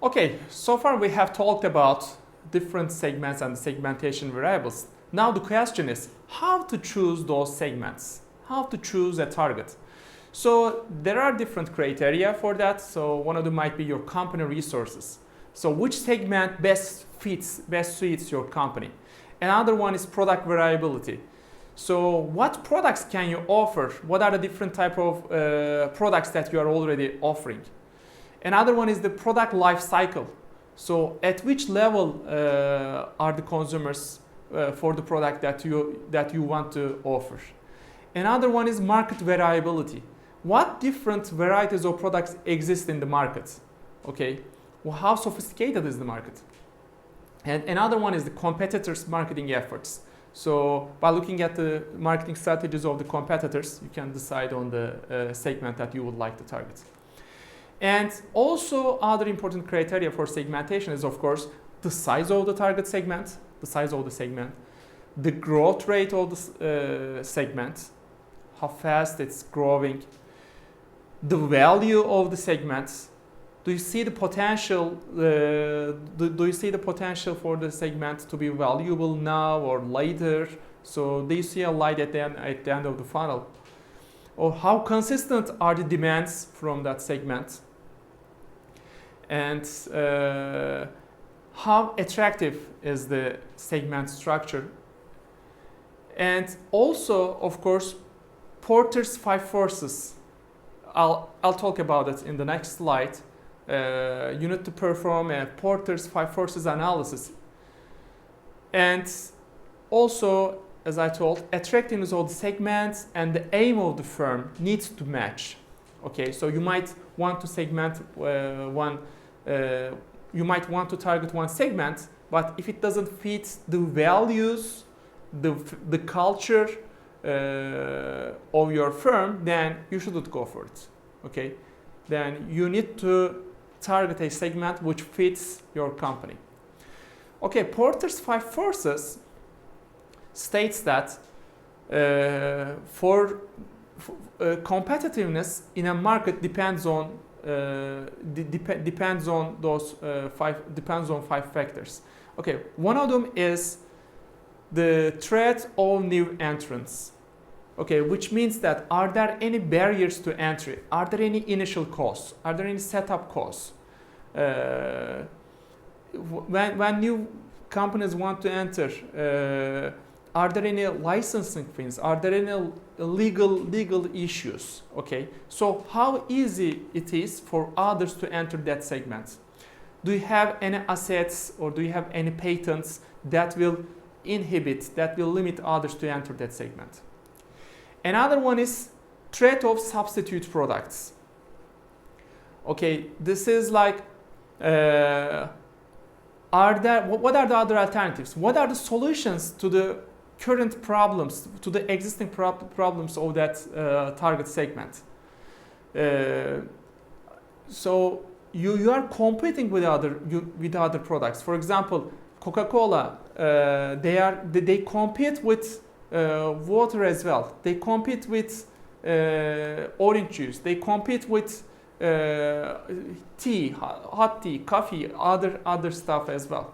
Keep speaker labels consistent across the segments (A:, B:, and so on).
A: Okay, so far we have talked about different segments and segmentation variables. Now the question is how to choose those segments, how to choose a target. So there are different criteria for that. So one of them might be your company resources. So which segment best suits your company. Another one is product variability. So what products can you offer? What are the different type of products that you are already offering? Another one is the product life cycle. So at which level are the consumers for the product that you want to offer? Another one is market variability. What different varieties of products exist in the market? Okay, well, how sophisticated is the market? And another one is the competitors' marketing efforts. So by looking at the marketing strategies of the competitors, you can decide on the segment that you would like to target. And also other important criteria for segmentation is of course the size of the target segment, the growth rate of the segment, how fast it's growing, the value of the segments. Do you see the potential? Do you see the potential for the segment to be valuable now or later? So do you see a light at the end of the funnel? Or how consistent are the demands from that segment? And how attractive is the segment structure? And also, of course, Porter's 5 forces. I'll talk about it in the next slide. You need to perform a Porter's 5 forces analysis. And also, as I told, attractiveness of the segments and the aim of the firm needs to match. Okay, so you might want to segment you might want to target one segment, but if it doesn't fit the values, the culture of your firm, then you shouldn't go for it. Okay, then you need to target a segment which fits your company. Okay, Porter's 5 forces states that competitiveness in a market depends on five factors. Okay, one of them is the threat of new entrants. Okay, which means that are there any barriers to entry? Are there any initial costs? Are there any setup costs? When new companies want to enter, are there any licensing fees? Are there any legal issues? Okay, so how easy it is for others to enter that segment? Do you have any assets or do you have any patents that will limit others to enter that segment? Another one is threat of substitute products. Okay, this is like what are the other alternatives? What are the solutions to the current problems, to the existing problems of that target segment? So you are competing with other products. For example, Coca-Cola, they compete with water as well. They compete with orange juice. They compete with tea, hot tea, coffee, other stuff as well.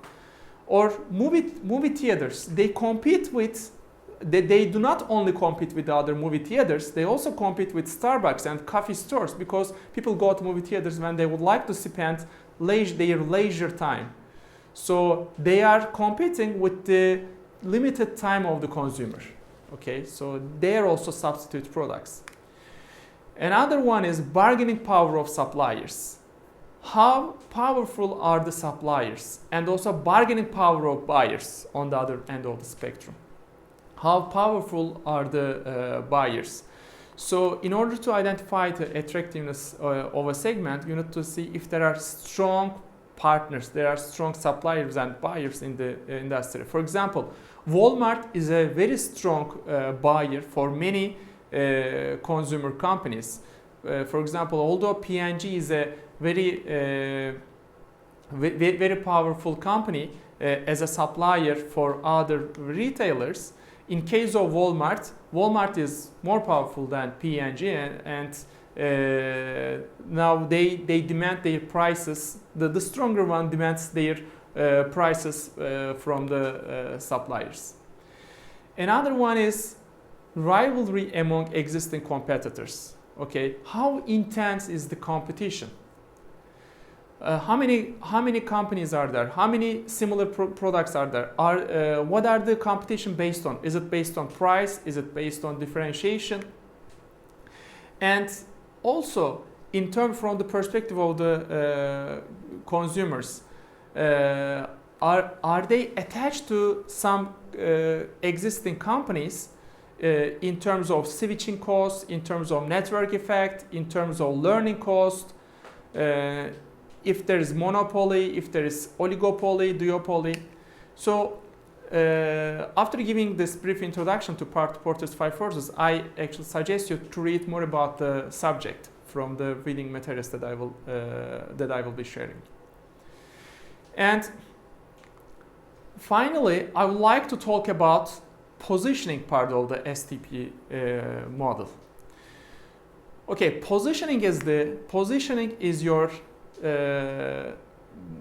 A: Or movie theaters. They compete with. They do not only compete with the other movie theaters. They also compete with Starbucks and coffee stores because people go to movie theaters when they would like to spend their leisure time. So they are competing with the limited time of the consumer. Okay, so they are also substitute products. Another one is bargaining power of suppliers. How powerful are the suppliers? And also bargaining power of buyers on the other end of the spectrum. How powerful are the buyers? So in order to identify the attractiveness of a segment, you need to see if there are strong partners, there are strong suppliers and buyers in the industry. For example, Walmart is a very strong buyer for many consumer companies. For example, although P&G is a very powerful company as a supplier for other retailers, in case of Walmart is more powerful than P&G, and Now they demand their prices. The stronger one demands their prices from the suppliers. Another one is rivalry among existing competitors. Okay, how intense is the competition? How many companies are there? How many similar products are there? What are the competition based on? Is it based on price? Is it based on differentiation? And also, in terms from the perspective of the consumers, are they attached to some existing companies in terms of switching costs, in terms of network effect, in terms of learning cost? If there is monopoly, if there is oligopoly, duopoly. So after giving this brief introduction to Porter's five forces, I actually suggest you to read more about the subject from the reading materials that I will be sharing. And finally, I would like to talk about positioning part of the STP model. Okay, positioning is your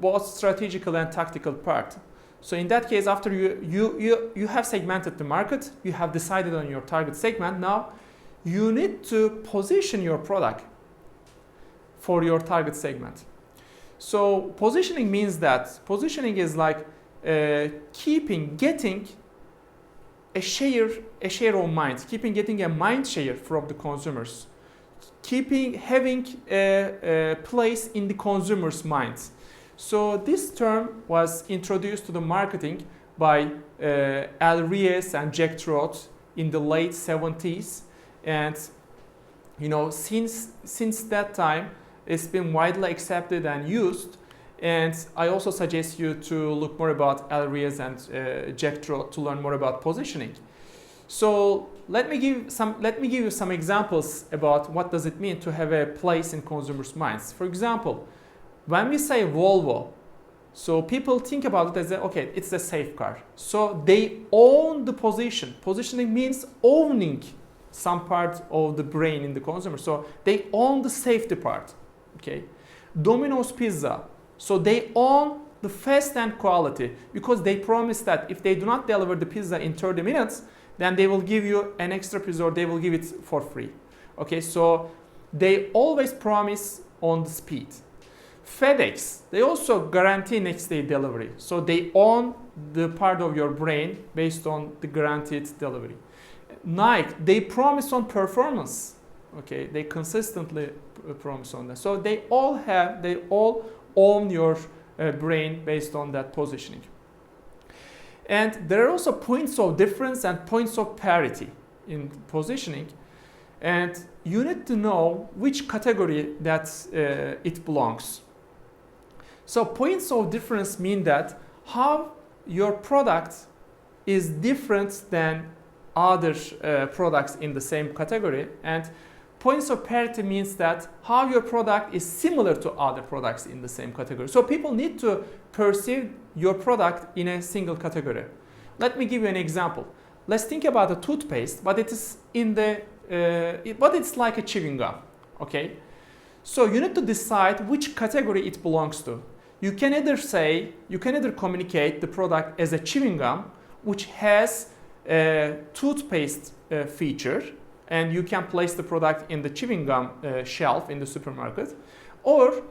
A: both strategical and tactical part. So in that case, after you have segmented the market, you have decided on your target segment. Now you need to position your product for your target segment. So positioning means that positioning is like getting a share of mind, getting a mind share from the consumers, having a place in the consumer's minds. So this term was introduced to the marketing by Al Ries and Jack Trout in the late 70s, and since that time it's been widely accepted and used. And I also suggest you to look more about Al Ries and Jack Trout to learn more about positioning. So let me give you some examples about what does it mean to have a place in consumers' minds. For example, when we say Volvo, so people think about it as okay, it's a safe car. So they own the position. Positioning means owning some part of the brain in the consumer. So they own the safety part. Okay, Domino's Pizza. So they own the fast and quality because they promise that if they do not deliver the pizza in 30 minutes, then they will give you an extra pizza or they will give it for free. Okay, so they always promise on the speed. FedEx, they also guarantee next day delivery. So they own the part of your brain based on the guaranteed delivery. Nike, they promise on performance. Okay, they consistently promise on that. So they all own your brain based on that positioning. And there are also points of difference and points of parity in positioning. And you need to know which category that it belongs. So points of difference mean that how your product is different than other products in the same category. And points of parity means that how your product is similar to other products in the same category. So people need to perceive your product in a single category. Let me give you an example. Let's think about a toothpaste, but it is but it's like a chewing gum. Okay, so you need to decide which category it belongs to. You can either communicate the product as a chewing gum, which has a toothpaste feature, and you can place the product in the chewing gum shelf in the supermarket, or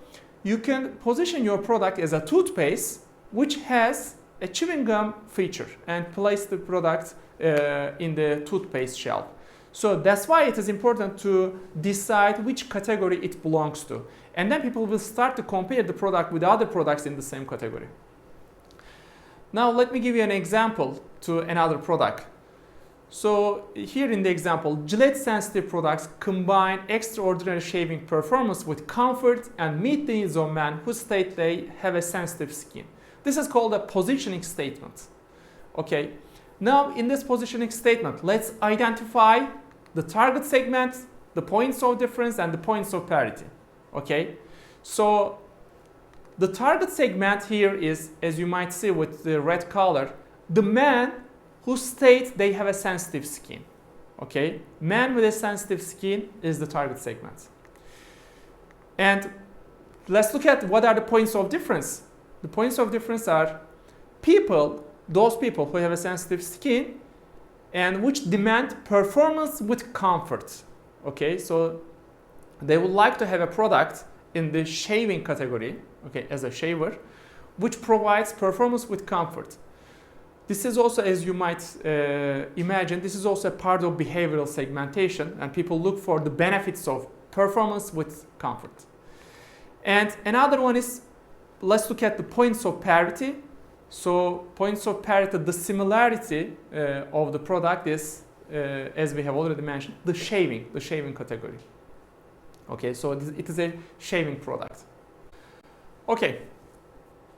A: you can position your product as a toothpaste which has a chewing gum feature and place the product in the toothpaste shelf. So that's why it is important to decide which category it belongs to. And then people will start to compare the product with other products in the same category. Now let me give you an example to another product. So here in the example, Gillette sensitive products combine extraordinary shaving performance with comfort and meet the needs of men who state they have a sensitive skin. This is called a positioning statement. Okay. Now in this positioning statement, let's identify the target segment, the points of difference, and the points of parity. Okay. So the target segment here is, as you might see with the red color, the man who state they have a sensitive skin. Okay, man with a sensitive skin is the target segment. And let's look at what are the points of difference. The points of difference are those people who have a sensitive skin and which demand performance with comfort. Okay, so they would like to have a product in the shaving category, okay, as a shaver, which provides performance with comfort. This is also, as you might imagine, this is also a part of behavioral segmentation, and people look for the benefits of performance with comfort. And another one is, let's look at the points of parity. So points of parity, the similarity of the product is, as we have already mentioned, the shaving category. Okay, so it is a shaving product. Okay,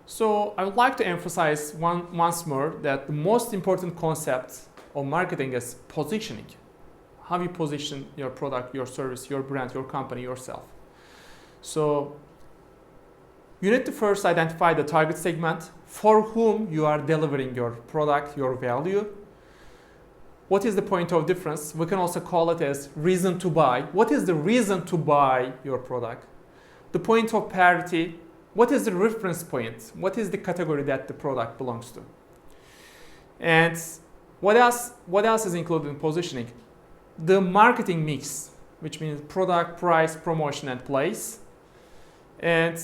A: so I would like to emphasize once more that the most important concept of marketing is positioning. How you position your product, your service, your brand, your company, yourself. So you need to first identify the target segment for whom you are delivering your product, your value. What is the point of difference? We can also call it as reason to buy. What is the reason to buy your product? The point of parity. What is the reference point? What is the category that the product belongs to? And what else is included in positioning? The marketing mix, which means product, price, promotion, and place. And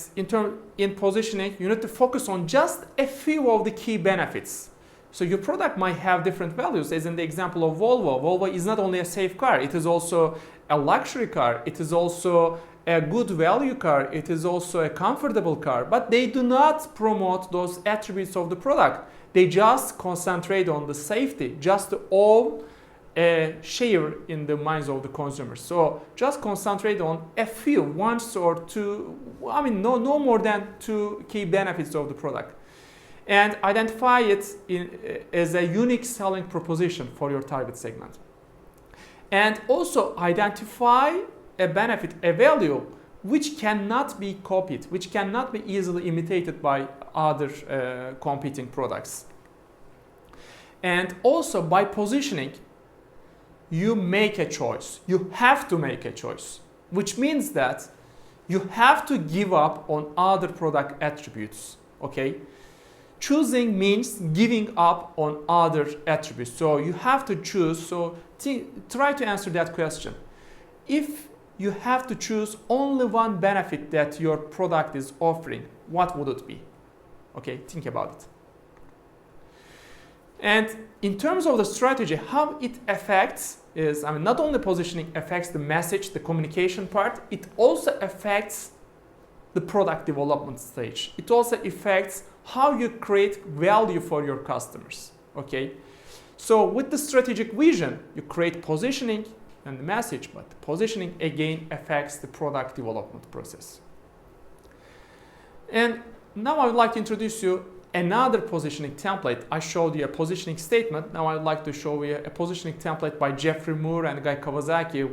A: in positioning, you need to focus on just a few of the key benefits. So your product might have different values, as in the example of Volvo. Volvo is not only a safe car, it is also a luxury car, it is also a good value car, it is also a comfortable car, but they do not promote those attributes of the product. They just concentrate on the safety, just to own a share in the minds of the consumers. So just concentrate on a few, once or two, no more than two key benefits of the product. And identify it as a unique selling proposition for your target segment. And also identify a benefit, a value, which cannot be copied, which cannot be easily imitated by other competing products. And also by positioning, you make a choice. You have to make a choice, which means that you have to give up on other product attributes, okay? Choosing means giving up on other attributes. So you have to choose. So try to answer that question. If you have to choose only one benefit that your product is offering, what would it be? Okay, think about it. And in terms of the strategy, how it affects is, not only positioning affects the message, the communication part, it also affects the product development stage. It also affects how you create value for your customers, okay? So with the strategic vision, you create positioning and the message, but the positioning again affects the product development process. And now I would like to introduce you another positioning template. I showed you a positioning statement. Now I'd like to show you a positioning template by Jeffrey Moore and Guy Kawasaki,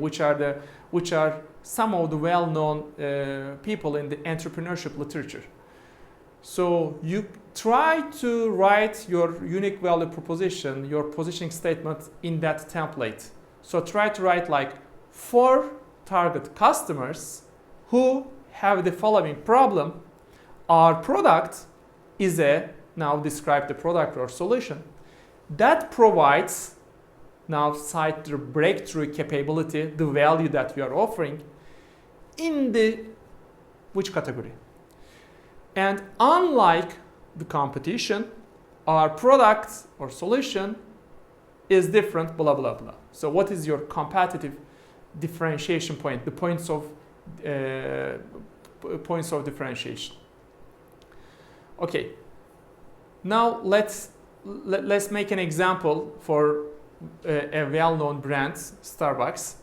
A: which are some of the well-known people in the entrepreneurship literature. So you try to write your unique value proposition, your positioning statement in that template. So try to write like 4 target customers who have the following problem. Our product is now describe the product or solution that provides, now cite the breakthrough capability, the value that we are offering in the which category. And unlike the competition, our product or solution is different, blah, blah, blah. So what is your competitive differentiation point, the points of differentiation? Okay, now let's make an example for a well-known brand, Starbucks.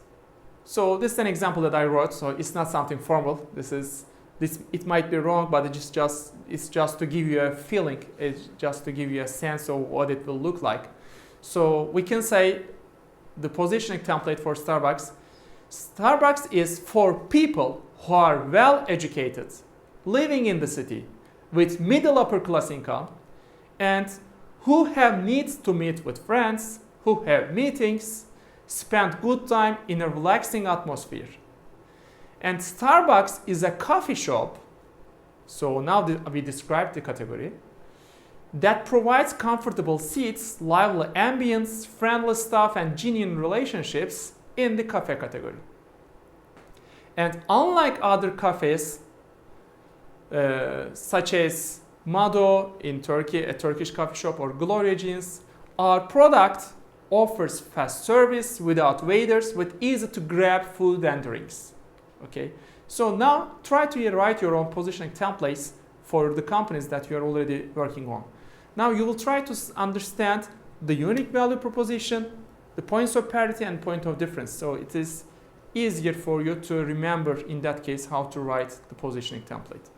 A: So this is an example that I wrote, so it's not something formal. It might be wrong, but it's just to give you a feeling, it's just to give you a sense of what it will look like. So we can say the positioning template for Starbucks. Starbucks is for people who are well educated, living in the city, with middle upper class income, and who have needs to meet with friends, who have meetings, spend good time in a relaxing atmosphere. And Starbucks is a coffee shop. So now we described the category that provides comfortable seats, lively ambience, friendly staff, and genuine relationships in the cafe category. And unlike other cafes, such as Mado in Turkey, a Turkish coffee shop, or Gloria Jeans, our product offers fast service without waiters with easy to grab food and drinks. Okay, so now try to write your own positioning templates for the companies that you are already working on. Now you will try to understand the unique value proposition, the points of parity and point of difference. So it is easier for you to remember in that case how to write the positioning template.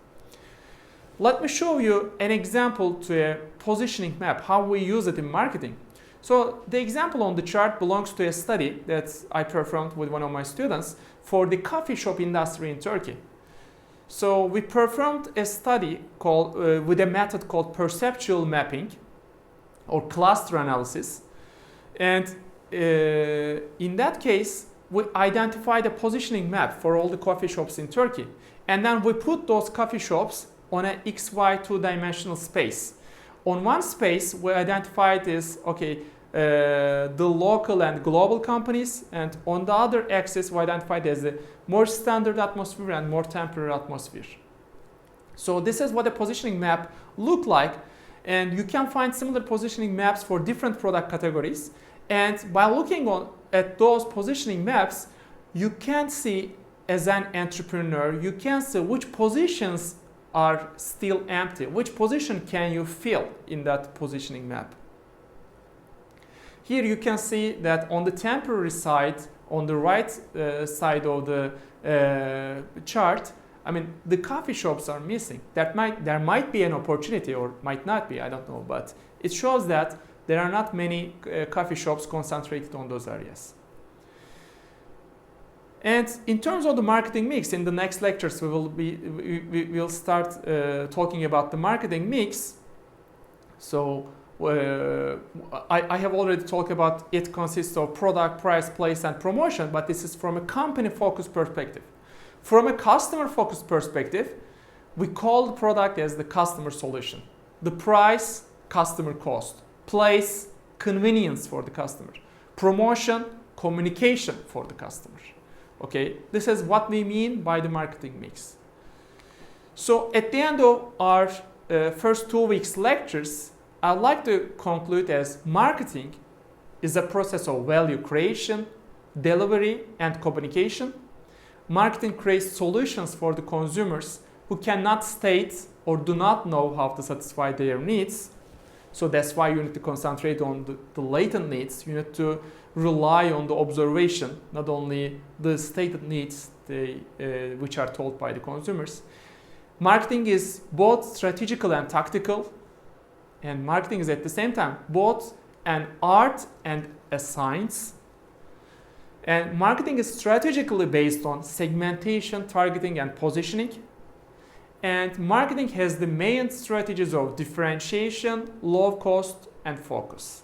A: Let me show you an example to a positioning map, how we use it in marketing. So the example on the chart belongs to a study that I performed with one of my students for the coffee shop industry in Turkey. So we performed a study called, with a method called perceptual mapping or cluster analysis. And in that case, we identified a positioning map for all the coffee shops in Turkey. And then we put those coffee shops on an XY two-dimensional space. On one space, we identified as, the local and global companies, and on the other axis, we identified as the more standard atmosphere and more temporary atmosphere. So this is what a positioning map look like, and you can find similar positioning maps for different product categories. And by looking at those positioning maps, you can see, as an entrepreneur, you can see which positions are still empty, which position can you fill in that positioning map. Here you can see that on the temporary side, on the right side of the chart, the coffee shops are missing. There might be an opportunity, or might not be, I don't know, but it shows that there are not many coffee shops concentrated on those areas. And in terms of the marketing mix, in the next lectures we'll start talking about the marketing mix. So I have already talked about it consists of product, price, place, and promotion, but this is from a company-focused perspective. From a customer-focused perspective, we call the product as the customer solution. The price, customer cost. Place, convenience for the customer. Promotion, communication for the customer. Okay, this is what we mean by the marketing mix. So at the end of our first 2 weeks lectures, I'd like to conclude as marketing is a process of value creation, delivery, and communication. Marketing creates solutions for the consumers who cannot state or do not know how to satisfy their needs. So that's why you need to concentrate on the latent needs. You need to rely on the observation, not only the stated needs which are told by the consumers. Marketing is both strategical and tactical. And marketing is at the same time both an art and a science. And marketing is strategically based on segmentation, targeting, and positioning. And marketing has the main strategies of differentiation, low cost, and focus.